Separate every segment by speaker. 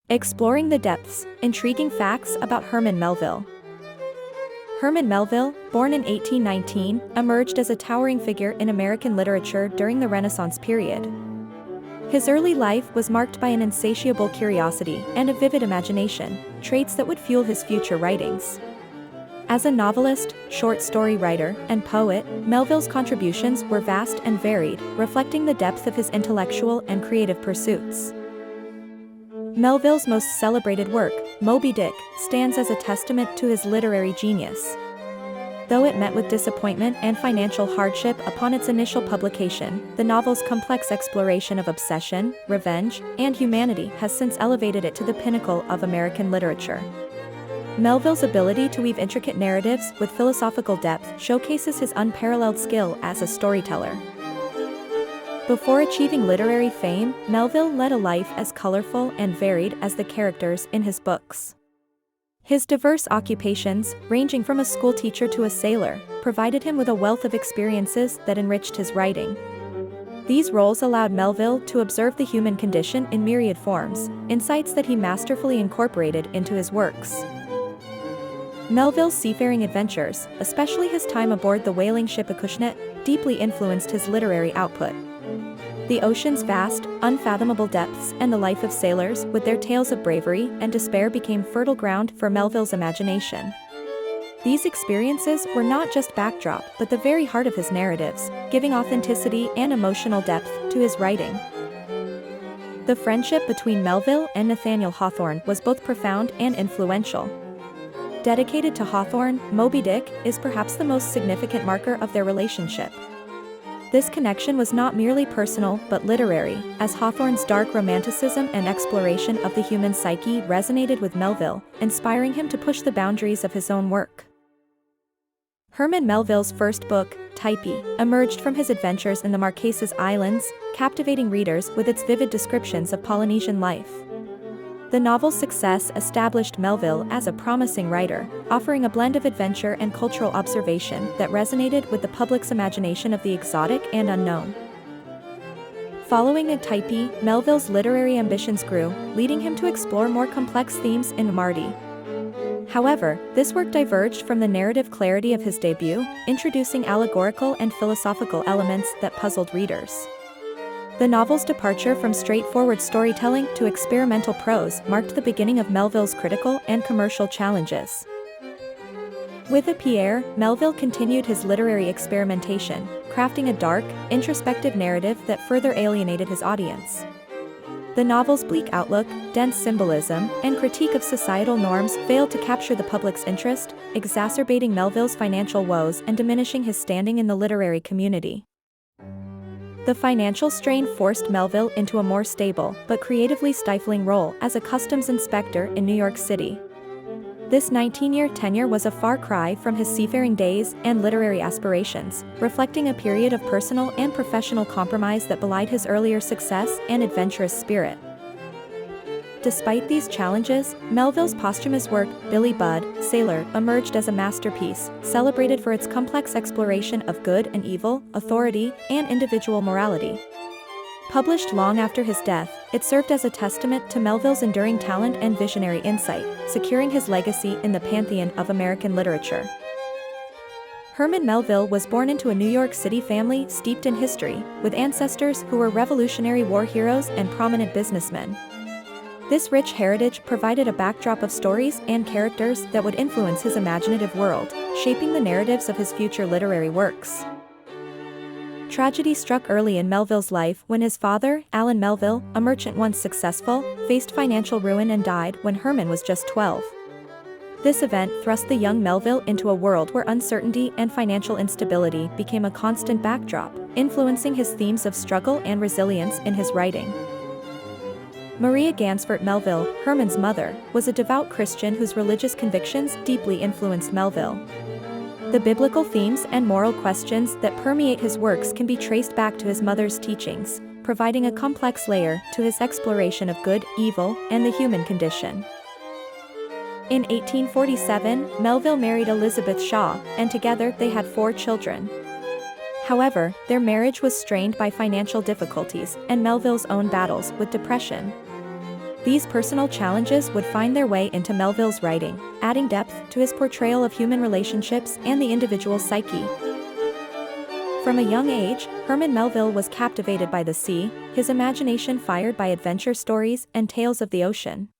Speaker 1: Exploring the depths, intriguing facts about Herman Melville. Herman Melville, born in 1819, emerged as a towering figure in American literature during the Renaissance period. His early life was marked by an insatiable curiosity and a vivid imagination, traits that would fuel his future writings. As a novelist, short story writer, and poet, Melville's contributions were vast and varied, reflecting the depth of his intellectual and creative pursuits. Melville's most celebrated work, Moby Dick, stands as a testament to his literary genius. Though it met with disappointment and financial hardship upon its initial publication, the novel's complex exploration of obsession, revenge, and humanity has since elevated it to the pinnacle of American literature. Melville's ability to weave intricate narratives with philosophical depth showcases his unparalleled skill as a storyteller. Before achieving literary fame, Melville led a life as colorful and varied as the characters in his books. His diverse occupations, ranging from a schoolteacher to a sailor, provided him with a wealth of experiences that enriched his writing. These roles allowed Melville to observe the human condition in myriad forms, insights that he masterfully incorporated into his works. Melville's seafaring adventures, especially his time aboard the whaling ship Acushnet, deeply influenced his literary output. The ocean's vast, unfathomable depths and the life of sailors with their tales of bravery and despair became fertile ground for Melville's imagination. These experiences were not just backdrop but the very heart of his narratives, giving authenticity and emotional depth to his writing. The friendship between Melville and Nathaniel Hawthorne was both profound and influential. Dedicated to Hawthorne, Moby Dick is perhaps the most significant marker of their relationship. This connection was not merely personal but literary, as Hawthorne's dark romanticism and exploration of the human psyche resonated with Melville, inspiring him to push the boundaries of his own work. Herman Melville's first book, Typee, emerged from his adventures in the Marquesas Islands, captivating readers with its vivid descriptions of Polynesian life. The novel's success established Melville as a promising writer, offering a blend of adventure and cultural observation that resonated with the public's imagination of the exotic and unknown. Following a Typee, Melville's literary ambitions grew, leading him to explore more complex themes in Marty. However, this work diverged from the narrative clarity of his debut, introducing allegorical and philosophical elements that puzzled readers. The novel's departure from straightforward storytelling to experimental prose marked the beginning of Melville's critical and commercial challenges. With a Pierre, Melville continued his literary experimentation, crafting a dark, introspective narrative that further alienated his audience. The novel's bleak outlook, dense symbolism, and critique of societal norms failed to capture the public's interest, exacerbating Melville's financial woes and diminishing his standing in the literary community. The financial strain forced Melville into a more stable but creatively stifling role as a customs inspector in New York City. This 19-year tenure was a far cry from his seafaring days and literary aspirations, reflecting a period of personal and professional compromise that belied his earlier success and adventurous spirit. Despite these challenges, Melville's posthumous work, Billy Budd, Sailor, emerged as a masterpiece, celebrated for its complex exploration of good and evil, authority, and individual morality. Published long after his death, it served as a testament to Melville's enduring talent and visionary insight, securing his legacy in the pantheon of American literature. Herman Melville was born into a New York City family steeped in history, with ancestors who were Revolutionary War heroes and prominent businessmen. This rich heritage provided a backdrop of stories and characters that would influence his imaginative world, shaping the narratives of his future literary works. Tragedy struck early in Melville's life when his father, Allan Melville, a merchant once successful, faced financial ruin and died when Herman was just 12. This event thrust the young Melville into a world where uncertainty and financial instability became a constant backdrop, influencing his themes of struggle and resilience in his writing. Maria Gansfort Melville, Herman's mother, was a devout Christian whose religious convictions deeply influenced Melville. The biblical themes and moral questions that permeate his works can be traced back to his mother's teachings, providing a complex layer to his exploration of good, evil, and the human condition. In 1847, Melville married Elizabeth Shaw, and together they had 4 children. However, their marriage was strained by financial difficulties and Melville's own battles with depression. These personal challenges would find their way into Melville's writing, adding depth to his portrayal of human relationships and the individual's psyche. From a young age, Herman Melville was captivated by the sea, his imagination fired by adventure stories and tales of the ocean.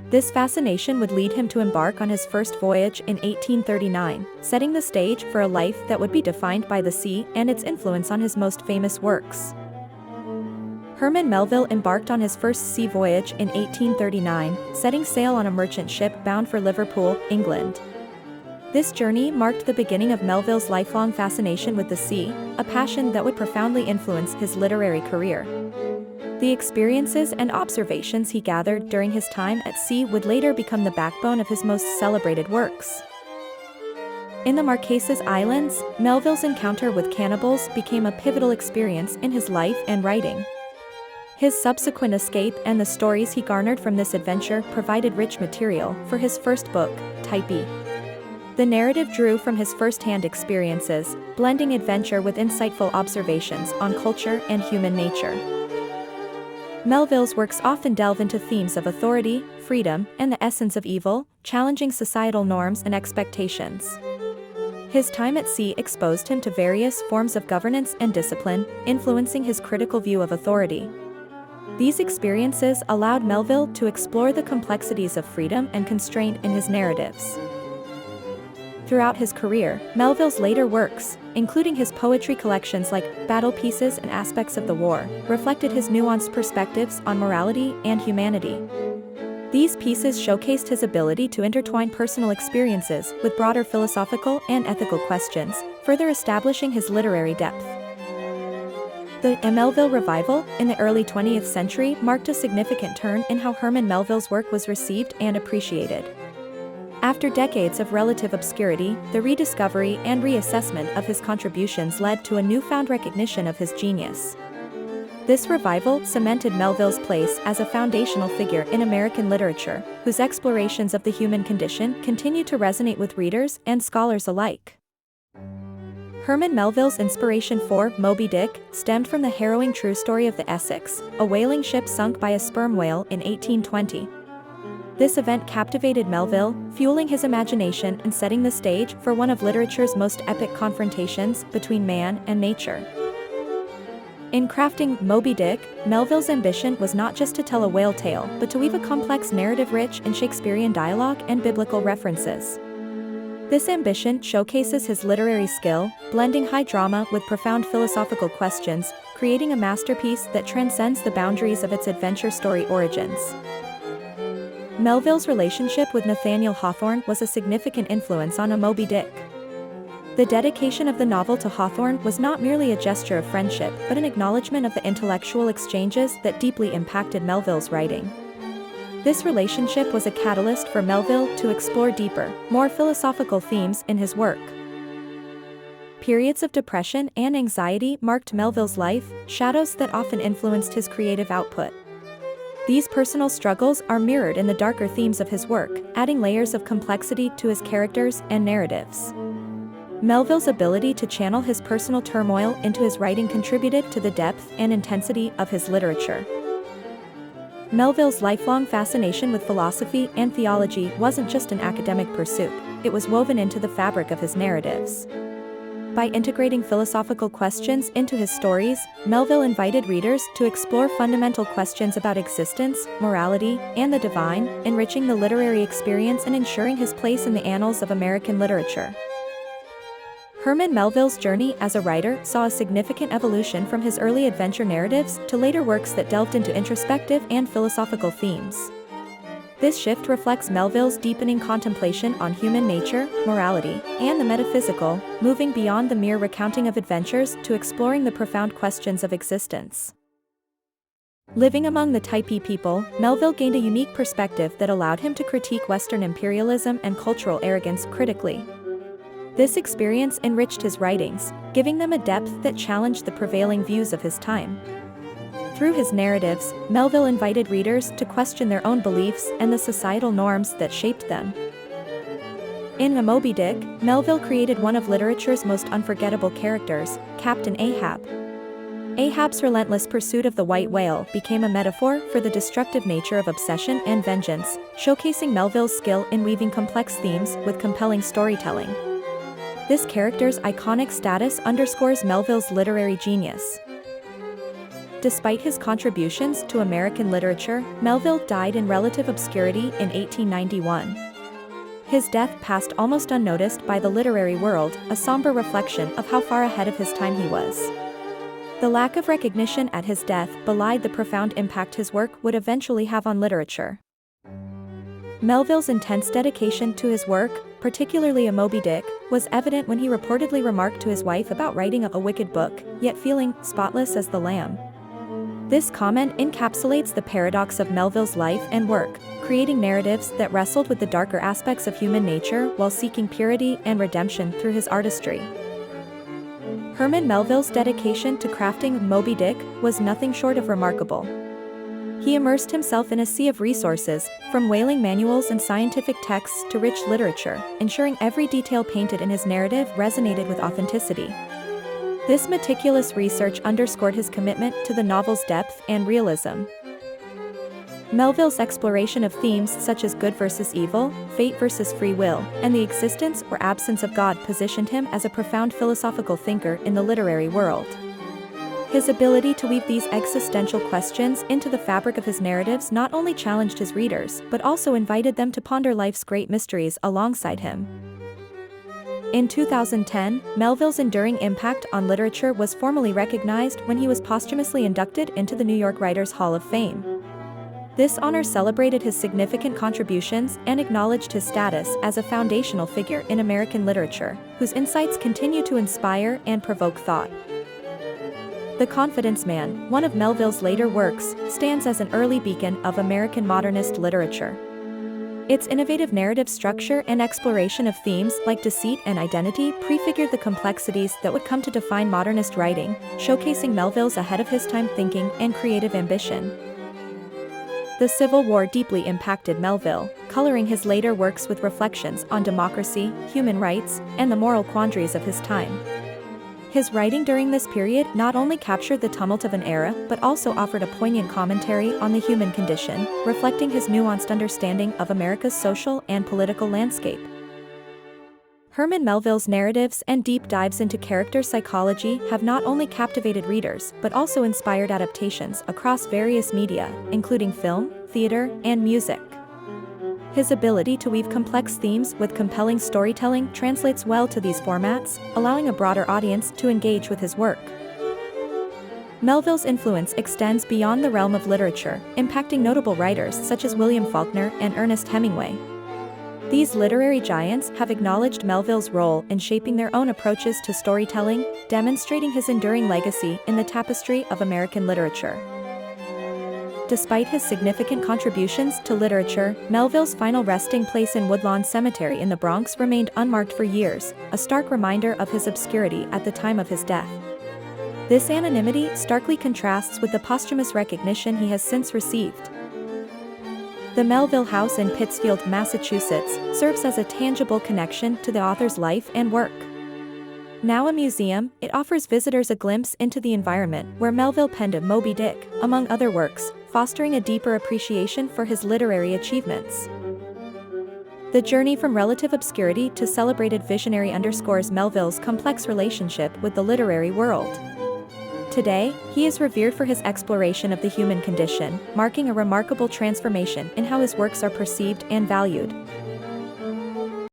Speaker 1: This fascination would lead him to embark on his first voyage in 1839, setting the stage for a life that would be defined by the sea and its influence on his most famous works. Herman Melville embarked on his first sea voyage in 1839, setting sail on a merchant ship bound for Liverpool, England. This journey marked the beginning of Melville's lifelong fascination with the sea, a passion that would profoundly influence his literary career. The experiences and observations he gathered during his time at sea would later become the backbone of his most celebrated works. In the Marquesas Islands, Melville's encounter with cannibals became a pivotal experience in his life and writing. His subsequent escape and the stories he garnered from this adventure provided rich material for his first book, Typee. The narrative drew from his first-hand experiences, blending adventure with insightful observations on culture and human nature. Melville's works often delve into themes of authority, freedom, and the essence of evil, challenging societal norms and expectations. His time at sea exposed him to various forms of governance and discipline, influencing his critical view of authority. These experiences allowed Melville to explore the complexities of freedom and constraint in his narratives. Throughout his career, Melville's later works, including his poetry collections like Battle Pieces and Aspects of the War, reflected his nuanced perspectives on morality and humanity. These pieces showcased his ability to intertwine personal experiences with broader philosophical and ethical questions, further establishing his literary depth. The Melville revival in the early 20th century marked a significant turn in how Herman Melville's work was received and appreciated. After decades of relative obscurity, the rediscovery and reassessment of his contributions led to a newfound recognition of his genius. This revival cemented Melville's place as a foundational figure in American literature, whose explorations of the human condition continue to resonate with readers and scholars alike. Herman Melville's inspiration for Moby Dick stemmed from the harrowing true story of the Essex, a whaling ship sunk by a sperm whale in 1820. This event captivated Melville, fueling his imagination and setting the stage for one of literature's most epic confrontations between man and nature. In crafting Moby Dick, Melville's ambition was not just to tell a whale tale, but to weave a complex narrative rich in Shakespearean dialogue and biblical references. This ambition showcases his literary skill, blending high drama with profound philosophical questions, creating a masterpiece that transcends the boundaries of its adventure story origins. Melville's relationship with Nathaniel Hawthorne was a significant influence on Moby Dick. The dedication of the novel to Hawthorne was not merely a gesture of friendship but an acknowledgement of the intellectual exchanges that deeply impacted Melville's writing. This relationship was a catalyst for Melville to explore deeper, more philosophical themes in his work. Periods of depression and anxiety marked Melville's life, shadows that often influenced his creative output. These personal struggles are mirrored in the darker themes of his work, adding layers of complexity to his characters and narratives. Melville's ability to channel his personal turmoil into his writing contributed to the depth and intensity of his literature. Melville's lifelong fascination with philosophy and theology wasn't just an academic pursuit, it was woven into the fabric of his narratives. By integrating philosophical questions into his stories, Melville invited readers to explore fundamental questions about existence, morality, and the divine, enriching the literary experience and ensuring his place in the annals of American literature. Herman Melville's journey as a writer saw a significant evolution from his early adventure narratives to later works that delved into introspective and philosophical themes. This shift reflects Melville's deepening contemplation on human nature, morality, and the metaphysical, moving beyond the mere recounting of adventures to exploring the profound questions of existence. Living among the Typee people, Melville gained a unique perspective that allowed him to critique Western imperialism and cultural arrogance critically. This experience enriched his writings, giving them a depth that challenged the prevailing views of his time. Through his narratives, Melville invited readers to question their own beliefs and the societal norms that shaped them. In Moby Dick, Melville created one of literature's most unforgettable characters, Captain Ahab. Ahab's relentless pursuit of the white whale became a metaphor for the destructive nature of obsession and vengeance, showcasing Melville's skill in weaving complex themes with compelling storytelling. This character's iconic status underscores Melville's literary genius. Despite his contributions to American literature, Melville died in relative obscurity in 1891. His death passed almost unnoticed by the literary world, a somber reflection of how far ahead of his time he was. The lack of recognition at his death belied the profound impact his work would eventually have on literature. Melville's intense dedication to his work, particularly a Moby Dick, was evident when he reportedly remarked to his wife about writing a wicked book, yet feeling spotless as the lamb. This comment encapsulates the paradox of Melville's life and work, creating narratives that wrestled with the darker aspects of human nature while seeking purity and redemption through his artistry. Herman Melville's dedication to crafting Moby Dick was nothing short of remarkable. He immersed himself in a sea of resources, from whaling manuals and scientific texts to rich literature, ensuring every detail painted in his narrative resonated with authenticity. This meticulous research underscored his commitment to the novel's depth and realism. Melville's exploration of themes such as good versus evil, fate versus free will, and the existence or absence of God positioned him as a profound philosophical thinker in the literary world. His ability to weave these existential questions into the fabric of his narratives not only challenged his readers, but also invited them to ponder life's great mysteries alongside him. In 2010, Melville's enduring impact on literature was formally recognized when he was posthumously inducted into the New York Writers' Hall of Fame. This honor celebrated his significant contributions and acknowledged his status as a foundational figure in American literature, whose insights continue to inspire and provoke thought. The Confidence Man, one of Melville's later works, stands as an early beacon of American modernist literature. Its innovative narrative structure and exploration of themes like deceit and identity prefigured the complexities that would come to define modernist writing, showcasing Melville's ahead-of-his-time thinking and creative ambition. The Civil War deeply impacted Melville, coloring his later works with reflections on democracy, human rights, and the moral quandaries of his time. His writing during this period not only captured the tumult of an era but also offered a poignant commentary on the human condition, reflecting his nuanced understanding of America's social and political landscape. Herman Melville's narratives and deep dives into character psychology have not only captivated readers but also inspired adaptations across various media, including film, theater, and music. His ability to weave complex themes with compelling storytelling translates well to these formats, allowing a broader audience to engage with his work. Melville's influence extends beyond the realm of literature, impacting notable writers such as William Faulkner and Ernest Hemingway. These literary giants have acknowledged Melville's role in shaping their own approaches to storytelling, demonstrating his enduring legacy in the tapestry of American literature. Despite his significant contributions to literature, Melville's final resting place in Woodlawn Cemetery in the Bronx remained unmarked for years, a stark reminder of his obscurity at the time of his death. This anonymity starkly contrasts with the posthumous recognition he has since received. The Melville House in Pittsfield, Massachusetts, serves as a tangible connection to the author's life and work. Now a museum, it offers visitors a glimpse into the environment where Melville penned Moby Dick, among other works, fostering a deeper appreciation for his literary achievements. The journey from relative obscurity to celebrated visionary underscores Melville's complex relationship with the literary world. Today, he is revered for his exploration of the human condition, marking a remarkable transformation in how his works are perceived and valued.